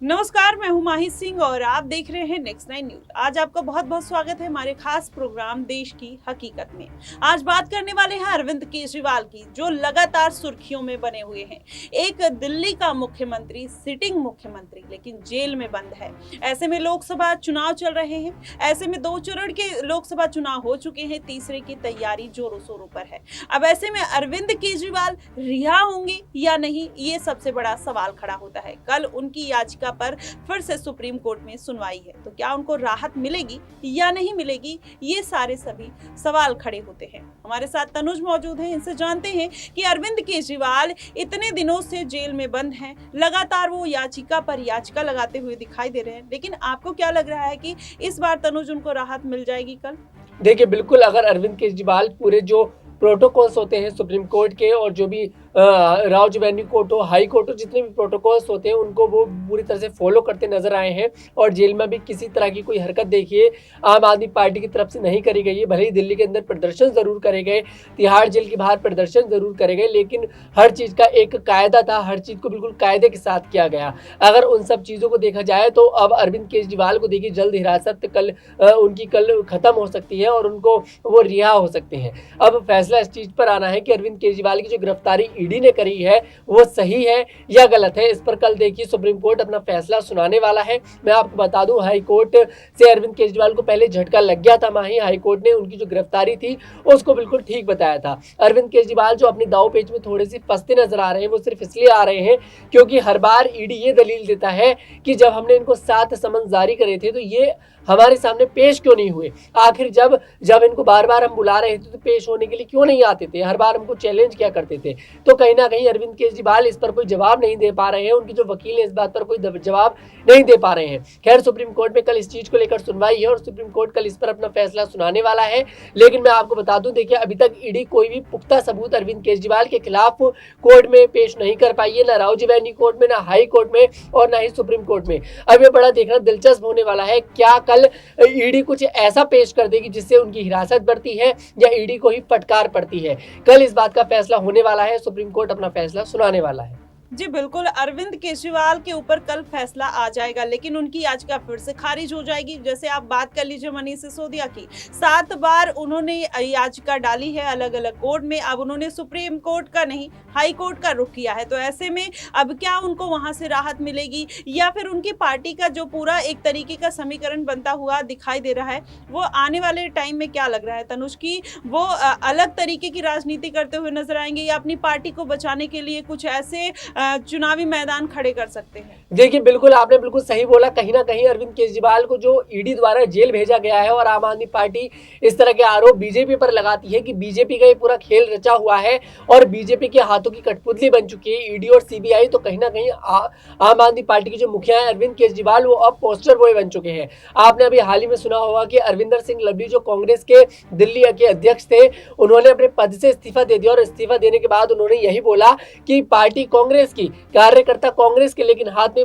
नमस्कार, मैं हूं माही सिंह और आप देख रहे हैं नेक्स्ट 9 न्यूज। आज आपका बहुत बहुत स्वागत है हमारे खास प्रोग्राम देश की हकीकत में। आज बात करने वाले हैं अरविंद केजरीवाल की, जो लगातार सुर्खियों में बने हुए हैं। एक दिल्ली का मुख्यमंत्री, सिटिंग मुख्यमंत्री, लेकिन जेल में बंद है। ऐसे में लोकसभा चुनाव चल रहे हैं। ऐसे में 2 चरण के लोकसभा चुनाव हो चुके हैं, तीसरे की तैयारी जोरों शोरों पर है। अब ऐसे में अरविंद केजरीवाल रिहा होंगे या नहीं, ये सबसे बड़ा सवाल खड़ा होता है। कल उनकी याचिका पर फिर से सुप्रीम कोर्ट में सुनवाई है, तो क्या उनको राहत मिलेगी या नहीं मिलेगी, ये सारे सभी सवाल खड़े होते हैं। हमारे साथ तनुज मौजूद हैं, इनसे जानते हैं कि अरविंद केजरीवाल इतने दिनों से जेल में बंद हैं, लगातार वो याचिका पर याचिका लगाते हुए दिखाई दे रहे हैं, लेकिन आपको क्या लग रहा है कि इस बार तनुज उनको राहत मिल जाएगी कल? देखिए, बिल्कुल अगर अरविंद केजरीवाल पूरे जो प्रोटोकॉल्स होते हैं सुप्रीम कोर्ट के और जो भी राउज एवेन्यू कोर्ट हो, हाई कोर्ट हो, जितने भी प्रोटोकॉल्स होते हैं उनको वो पूरी तरह से फॉलो करते नजर आए हैं और जेल में भी किसी तरह की कोई हरकत देखिए आम आदमी पार्टी की तरफ से नहीं करी गई है। भले ही दिल्ली के अंदर प्रदर्शन जरूर करे गए, तिहाड़ जेल के बाहर प्रदर्शन जरूर करे गए, लेकिन हर चीज का एक कायदा था, हर चीज को बिल्कुल कायदे के साथ किया गया। अगर उन सब चीजों को देखा जाए तो अब अरविंद केजरीवाल को देखिए जल्द हिरासत कल उनकी कल खत्म हो सकती है और उनको वो रिहा हो सकते हैं। अब फैसला इस चीज पर आना है कि अरविंद केजरीवाल की जो गिरफ्तारी ईडी ने करी है वो सही है या गलत है। इस पर कल देखिए सुप्रीम कोर्ट अपना फैसला सुनाने वाला है। मैं आपको बता दूं, हाई कोर्ट से अरविंद केजरीवाल को पहले झटका लग गया था। माही हाई कोर्ट ने उनकी जो गिरफ्तारी थी उसको बिल्कुल ठीक बताया था। अरविंद केजरीवाल जो अपने दाव पेच में थोड़े से फंसते नजर आ रहे हैं, वो सिर्फ इसलिए आ रहे हैं क्योंकि हर बार ईडी ये दलील देता है कि जब हमने इनको 7 समन जारी करे थे तो ये हमारे सामने पेश क्यों नहीं हुए। आखिर जब इनको बार बार हम बुला रहे थे तो पेश होने के लिए क्यों नहीं आते थे, हर बार हमको चैलेंज किया करते थे। तो कहीं ना कहीं अरविंद केजरीवाल इस पर कोई जवाब नहीं दे पा रहे हैं, उनकी जो वकील है इस बात पर कोई जवाब नहीं दे पा रहे हैं। खैर, सुप्रीम कोर्ट में कल इस चीज को लेकर सुनवाई है और सुप्रीम कोर्ट कल इस पर अपना फैसला सुनाने वाला है। लेकिन मैं आपको बता दूं, देखिए अभी तक ईडी कोई भी पुख्ता सबूत अरविंद केजरीवाल के खिलाफ कोर्ट में पेश नहीं कर पाई है, ना राउज एवेन्यू कोर्ट में, ना हाई कोर्ट में और ना ही सुप्रीम कोर्ट में। अब ये बड़ा देखना दिलचस्प होने वाला है, क्या कल ईडी कुछ ऐसा पेश कर देगी जिससे उनकी हिरासत बढ़ती है या ईडी को ही फटकार पड़ती है। कल इस बात का फैसला होने वाला है, सुप्रीम कोर्ट अपना फैसला सुनाने वाला है। जी बिल्कुल, अरविंद केजरीवाल के ऊपर कल फैसला आ जाएगा, लेकिन उनकी याचिका फिर से खारिज हो जाएगी। जैसे आप बात कर लीजिए मनीष सिसोदिया की, 7 बार उन्होंने याचिका डाली है अलग अलग कोर्ट में। अब उन्होंने सुप्रीम कोर्ट का नहीं, हाई कोर्ट का रुख किया है। तो ऐसे में अब क्या उनको वहां से राहत मिलेगी या फिर उनकी पार्टी का जो पूरा एक तरीके का समीकरण बनता हुआ दिखाई दे रहा है, वो आने वाले टाइम में क्या लग रहा है तनुज की वो अलग तरीके की राजनीति करते हुए नजर आएंगे या अपनी पार्टी को बचाने के लिए कुछ ऐसे चुनावी मैदान खड़े कर सकते हैं? देखिए, बिल्कुल आपने बिल्कुल सही बोला। कहीं ना कहीं अरविंद केजरीवाल को जो ईडी द्वारा जेल भेजा गया है और आम आदमी पार्टी इस तरह के आरोप बीजेपी पर लगाती है कि बीजेपी का ये पूरा खेल रचा हुआ है और बीजेपी के हाथों की कठपुतली बन चुकी है ईडी और सीबीआई। तो कहीं ना कहीं आम आदमी पार्टी के जो मुखिया है अरविंद केजरीवाल, वो अब पोस्टर बॉय बन चुके हैं। आपने अभी हाल ही में सुना होगा कि अरविंदर सिंह लवली जो कांग्रेस के दिल्ली के अध्यक्ष थे, उन्होंने अपने पद से इस्तीफा दे दिया और इस्तीफा देने के बाद उन्होंने यही बोला कि पार्टी कांग्रेस की, कार्यकर्ता कांग्रेस के, लेकिन हाथ में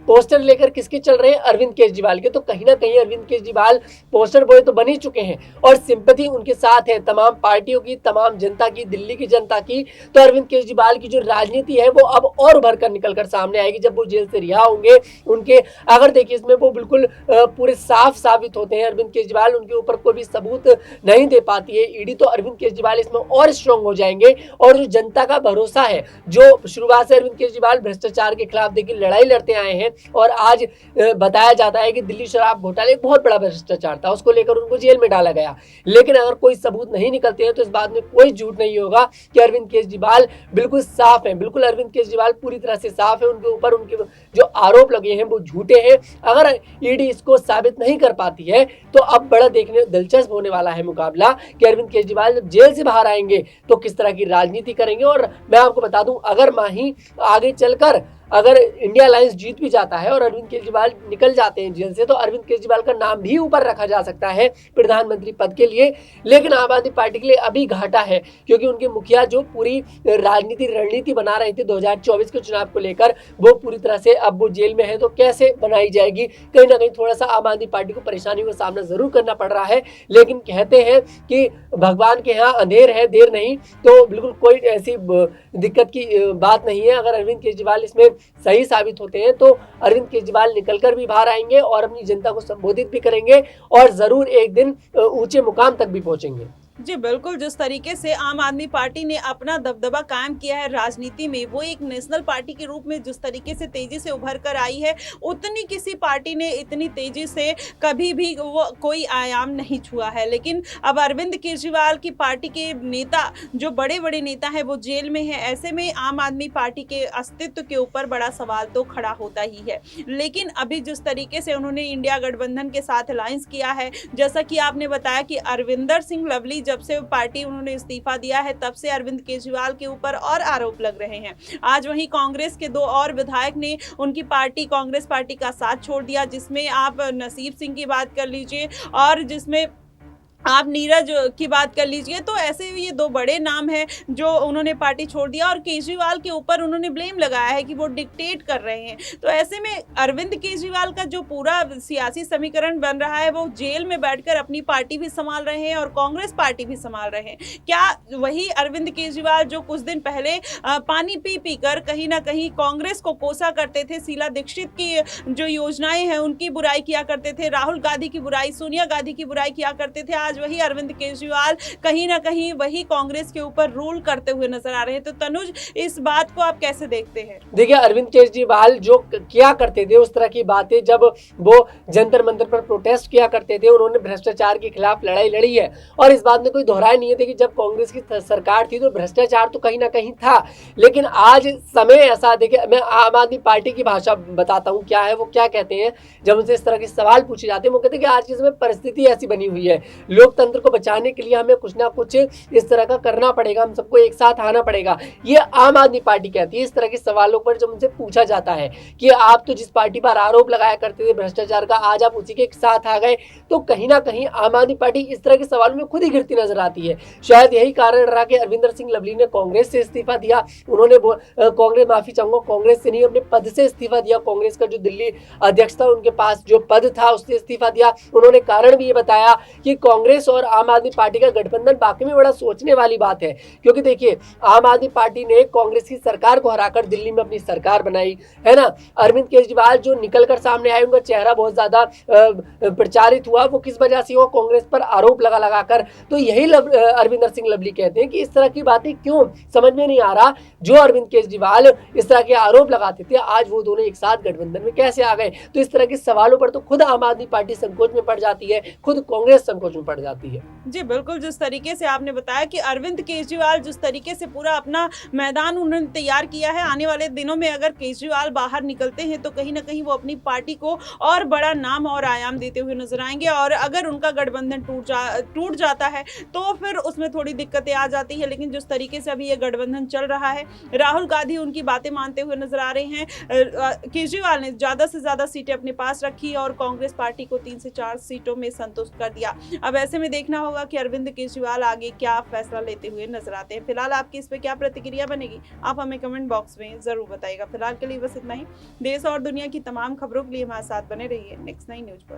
पोस्टर लेकर किसके चल रहे हैं? अरविंद केजरीवाल के। तो कहीं ना कहीं अरविंद केजरीवाल पोस्टर बॉय तो बन ही चुके हैं और सिंपैथी उनके साथ है तमाम पार्टियों की, तमाम जनता की, दिल्ली की जनता की। तो अरविंद केजरीवाल की जो राजनीति है वो अब और उभर कर निकल कर सामने आएगी जब वो जेल से रिहा होंगे। उनके अगर देखिए इसमें वो बिल्कुल पूरे साफ साबित होते हैं अरविंद केजरीवाल, उनके ऊपर कोई भी सबूत नहीं दे पाती है ईडी, तो अरविंद केजरीवाल इसमें और स्ट्रांग हो जाएंगे। और जो जनता का भरोसा है, जो शुरुआत से अरविंद केजरीवाल भ्रष्टाचार के खिलाफ देखिए लड़ाई लड़ते आए हैं और आज बताया जाता है कि दिल्ली शराब घोटाले एक बहुत बड़ा भ्रष्टाचार था, उसको लेकर उनको जेल में डाला गया। लेकिन अगर कोई सबूत नहीं निकलते हैं तो इस बात में कोई झूठ नहीं होगा कि अरविंद केजरीवाल बिल्कुल साफ है। बिल्कुल अरविंद केजरीवाल पूरी तरह से साफ है, उनके ऊपर उनके जो आरोप लगे हैं वो झूठे हैं। अगर ईडी इसको साबित नहीं कर पाती है तो अब बड़ा देखने दिलचस्प होने वाला है मुकाबला कि अरविंद केजरीवाल जब जेल से बाहर आएंगे तो किस तरह की राजनीति करेंगे। और मैं आपको बता दूं, अगर माही आगे चलकर अगर इंडिया अलायंस जीत भी जाता है और अरविंद केजरीवाल निकल जाते हैं जेल से, तो अरविंद केजरीवाल का नाम भी ऊपर रखा जा सकता है प्रधानमंत्री पद के लिए। लेकिन आम आदमी पार्टी के लिए अभी घाटा है क्योंकि उनके मुखिया जो पूरी राजनीति रणनीति बना रहे थे 2024 के चुनाव को लेकर, वो पूरी तरह से अब वो जेल में है। तो कैसे बनाई जाएगी? कहीं ना कहीं थोड़ा सा आम आदमी पार्टी को परेशानियों का सामना जरूर करना पड़ रहा है। लेकिन कहते हैं कि भगवान के यहाँ अंधेर है देर नहीं, तो बिल्कुल कोई ऐसी दिक्कत की बात नहीं है। अगर अरविंद केजरीवाल इसमें सही साबित होते हैं तो अरविंद केजरीवाल निकलकर भी बाहर आएंगे और अपनी जनता को संबोधित भी करेंगे और जरूर एक दिन ऊंचे मुकाम तक भी पहुंचेंगे। जी बिल्कुल, जिस तरीके से आम आदमी पार्टी ने अपना दबदबा कायम किया है राजनीति में, वो एक नेशनल पार्टी के रूप में जिस तरीके से तेजी से उभर कर आई है, उतनी किसी पार्टी ने इतनी तेजी से कभी भी वो कोई आयाम नहीं छुआ है। लेकिन अब अरविंद केजरीवाल की पार्टी के नेता, जो बड़े बड़े नेता हैं, वो जेल में है। ऐसे में आम आदमी पार्टी के अस्तित्व के ऊपर बड़ा सवाल तो खड़ा होता ही है। लेकिन अभी जिस तरीके से उन्होंने इंडिया गठबंधन के साथ अलायंस किया है, जैसा कि आपने बताया कि अरविंदर सिंह लवली जब से पार्टी उन्होंने इस्तीफा दिया है, तब से अरविंद केजरीवाल के ऊपर और आरोप लग रहे हैं। आज वहीं कांग्रेस के 2 और विधायक ने उनकी पार्टी कांग्रेस पार्टी का साथ छोड़ दिया, जिसमें आप नसीब सिंह की बात कर लीजिए और जिसमें आप नीरज की बात कर लीजिए। तो ऐसे ये 2 बड़े नाम हैं जो उन्होंने पार्टी छोड़ दिया और केजरीवाल के ऊपर उन्होंने ब्लेम लगाया है कि वो डिक्टेट कर रहे हैं। तो ऐसे में अरविंद केजरीवाल का जो पूरा सियासी समीकरण बन रहा है, वो जेल में बैठकर अपनी पार्टी भी संभाल रहे हैं और कांग्रेस पार्टी भी संभाल रहे हैं। क्या वही अरविंद केजरीवाल जो कुछ दिन पहले पानी पी पी कर कहीं ना कहीं कांग्रेस को कोसा करते थे, शीला दीक्षित की जो योजनाएं हैं उनकी बुराई किया करते थे, राहुल गांधी की बुराई, सोनिया गांधी की बुराई किया करते थे, आज वही अरविंद केजरीवाल कहीं ना कहीं वही कांग्रेस के ऊपर रूल करते हुए नजर आ रहे हैं। तो तनुज, इस बात को आप कैसे देखते हैं? देखिए, अरविंद केजरीवाल जो किया करते थे उस तरह की बातें, जब वो जंतर मंतर पर प्रोटेस्ट किया करते थे, उन्होंने भ्रष्टाचार के खिलाफ लड़ाई लड़ी है और इस बात में कोई दोहराई नहीं है कि जब कांग्रेस की सरकार थी तो भ्रष्टाचार तो कहीं ना कहीं था। लेकिन आज समय ऐसा, देखिए मैं आम आदमी पार्टी की भाषा बताता हूँ क्या है, वो क्या कहते हैं जब उनसे इस तरह के सवाल पूछे जाते हैं। वो कहते हैं कि आज के समय परिस्थिति ऐसी बनी हुई है, लोकतंत्र को बचाने के लिए हमें कुछ ना कुछ इस तरह का करना पड़ेगा, हम सबको एक साथ आना पड़ेगा। ये आम आदमी पार्टी कहती है इस तरह के सवालों पर जब उनसे पूछा जाता है कि आप तो जिस पार्टी पर आरोप लगाया करते थे भ्रष्टाचार का, आज आप उसी के साथ आ गए, तो कहीं ना कहीं आम आदमी पार्टी इस तरह के सवालों में खुद ही गिरती नजर आती है। शायद यही कारण रहा कि अरविंदर सिंह लवली ने कांग्रेस से इस्तीफा दिया। उन्होंने कांग्रेस, माफी चाहूंगा, कांग्रेस से नहीं, अपने पद से इस्तीफा दिया। कांग्रेस का जो दिल्ली अध्यक्ष था, उनके पास जो पद था उससे इस्तीफा दिया। उन्होंने कारण भी ये बताया कि कांग्रेस और आम आदमी पार्टी का गठबंधन वाकई में बड़ा सोचने वाली बात है, क्योंकि देखिए आम आदमी पार्टी ने कांग्रेस की सरकार को हराकर दिल्ली में अपनी सरकार बनाई है ना। अरविंद केजरीवाल जो निकलकर सामने आए, उनका चेहरा बहुत ज्यादा प्रचारित हुआ, वो किस वजह से हुआ? कांग्रेस पर आरोप लगाकर। तो यही अरविंदर सिंह लवली कहते हैं कि इस तरह की बातें क्यों, समझ में नहीं आ रहा। जो अरविंद केजरीवाल इस तरह के आरोप लगाते थे, आज वो दोनों एक साथ गठबंधन में कैसे आ गए? तो इस तरह के सवालों पर तो खुद आम आदमी पार्टी संकोच में पड़ जाती है, खुद कांग्रेस संकोच में पड़ जाती है। जी बिल्कुल, जिस तरीके से आपने बताया कि अरविंद केजरीवाल जिस तरीके से पूरा अपना मैदान उन्होंने तैयार किया है, आने वाले दिनों में अगर केजरीवाल बाहर निकलते हैं तो कहीं ना कहीं वो अपनी पार्टी को और बड़ा नाम और आयाम देते हुए नजर आएंगे। और अगर उनका गठबंधन टूट जाता है तो फिर उसमें थोड़ी दिक्कतें आ जाती है। लेकिन जिस तरीके से अभी ये गठबंधन चल रहा है, राहुल गांधी उनकी बातें मानते हुए नजर आ रहे हैं, केजरीवाल ने ज्यादा से ज्यादा सीटें अपने पास रखी और कांग्रेस पार्टी को 3 से 4 सीटों में संतुष्ट कर दिया। अब ऐसे में देखना होगा कि अरविंद केजरीवाल आगे क्या फैसला लेते हुए नजर आते हैं। फिलहाल आपकी इस पे क्या प्रतिक्रिया बनेगी, आप हमें कमेंट बॉक्स में जरूर बताइएगा। फिलहाल के लिए बस इतना ही। देश और दुनिया की तमाम खबरों के लिए हमारे साथ बने रहिए नेक्स्ट 9 न्यूज पर।